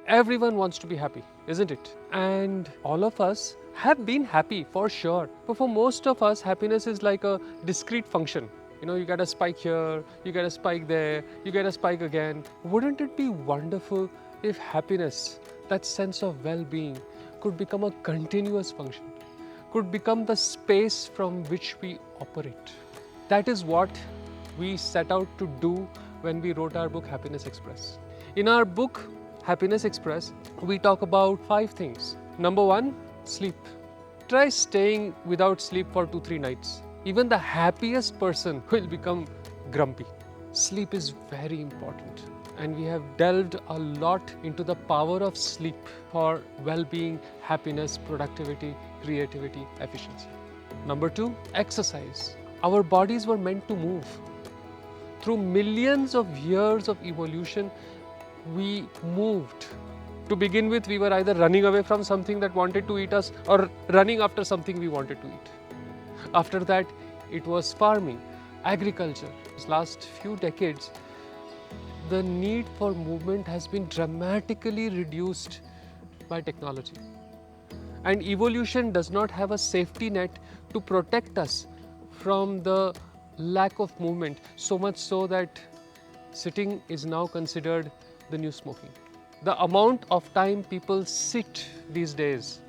Everyone wants to be happy, isn't it? And all of us have been happy for sure. But for most of us, happiness is like a discrete function. You know, you get a spike here, you get a spike there, you get a spike again. Wouldn't it be wonderful if happiness, that sense of well-being, could become a continuous function, could become the space from which we operate? That is what we set out to do when we wrote our book Happiness Express. In our book Happiness Express, we talk about 5 things. Number 1, sleep. Try staying without sleep for 2-3 nights. Even the happiest person will become grumpy. Sleep is very important, and we have delved a lot into the power of sleep for well-being, happiness, productivity, creativity, efficiency. Number 2, exercise. Our bodies were meant to move. Through millions of years of evolution, we moved. To begin with, we were either running away from something that wanted to eat us or running after something we wanted to eat. After that, it was farming, agriculture. These last few decades, the need for movement has been dramatically reduced by technology. And evolution does not have a safety net to protect us from the lack of movement, so much so that sitting is now considered the new smoking. The amount of time people sit these days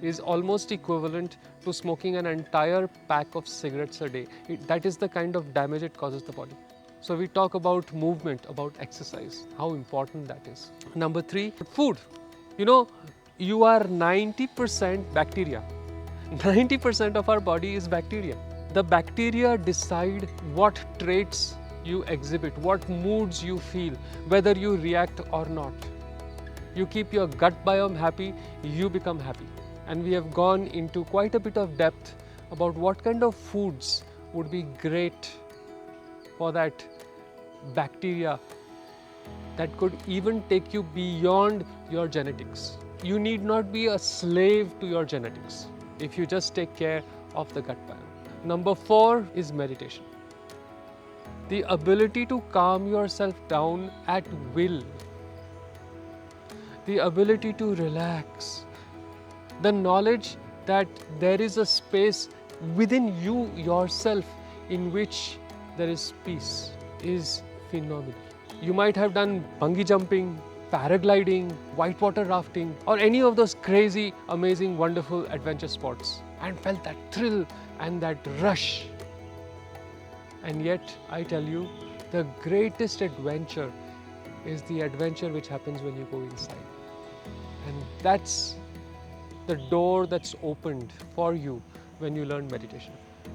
is almost equivalent to smoking an entire pack of cigarettes a day. That is the kind of damage it causes the body. So we talk about movement, about exercise, how important that is. Number 3, food. You know, you are 90% bacteria. 90% of our body is bacteria. The bacteria decide what traits you exhibit, what moods you feel, whether you react or not. You keep your gut biome happy, you become happy. And we have gone into quite a bit of depth about what kind of foods would be great for that bacteria that could even take you beyond your genetics. You need not be a slave to your genetics if you just take care of the gut biome. Number 4 is meditation. The ability to calm yourself down at will. The ability to relax. The knowledge that there is a space within you yourself in which there is peace is phenomenal. You might have done bungee jumping, paragliding, whitewater rafting, or any of those crazy, amazing, wonderful adventure sports and felt that thrill and that rush. And yet, I tell you, the greatest adventure is the adventure which happens when you go inside. And that's the door that's opened for you when you learn meditation.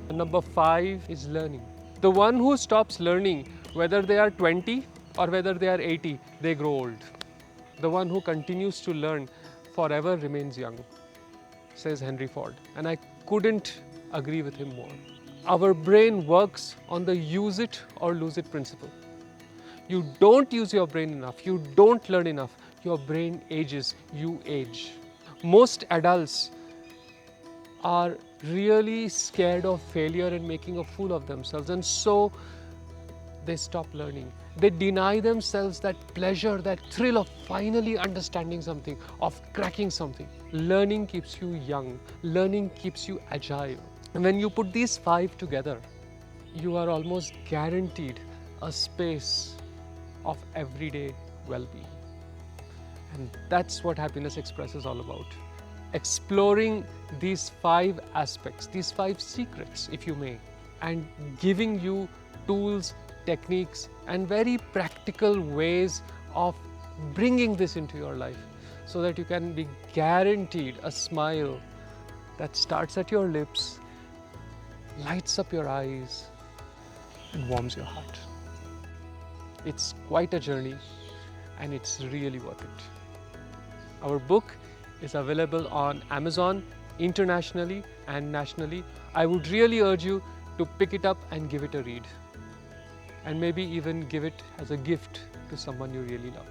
And number 5 is learning. The one who stops learning, whether they are 20 or whether they are 80, they grow old. The one who continues to learn forever remains young, says Henry Ford. And I couldn't agree with him more. Our brain works on the use it or lose it principle. You don't use your brain enough, you don't learn enough, your brain ages, you age. Most adults are really scared of failure and making a fool of themselves, and so they stop learning. They deny themselves that pleasure, that thrill of finally understanding something, of cracking something. Learning keeps you young, learning keeps you agile. And when you put these 5 together, you are almost guaranteed a space of everyday well-being. And that's what Happiness Express is all about. Exploring these 5 aspects, these 5 secrets, if you may, and giving you tools, techniques, and very practical ways of bringing this into your life so that you can be guaranteed a smile that starts at your lips, lights up your eyes, and warms your heart. It's quite a journey, and it's really worth it. Our book is available on Amazon internationally and nationally. I would really urge you to pick it up and give it a read, and maybe even give it as a gift to someone you really love.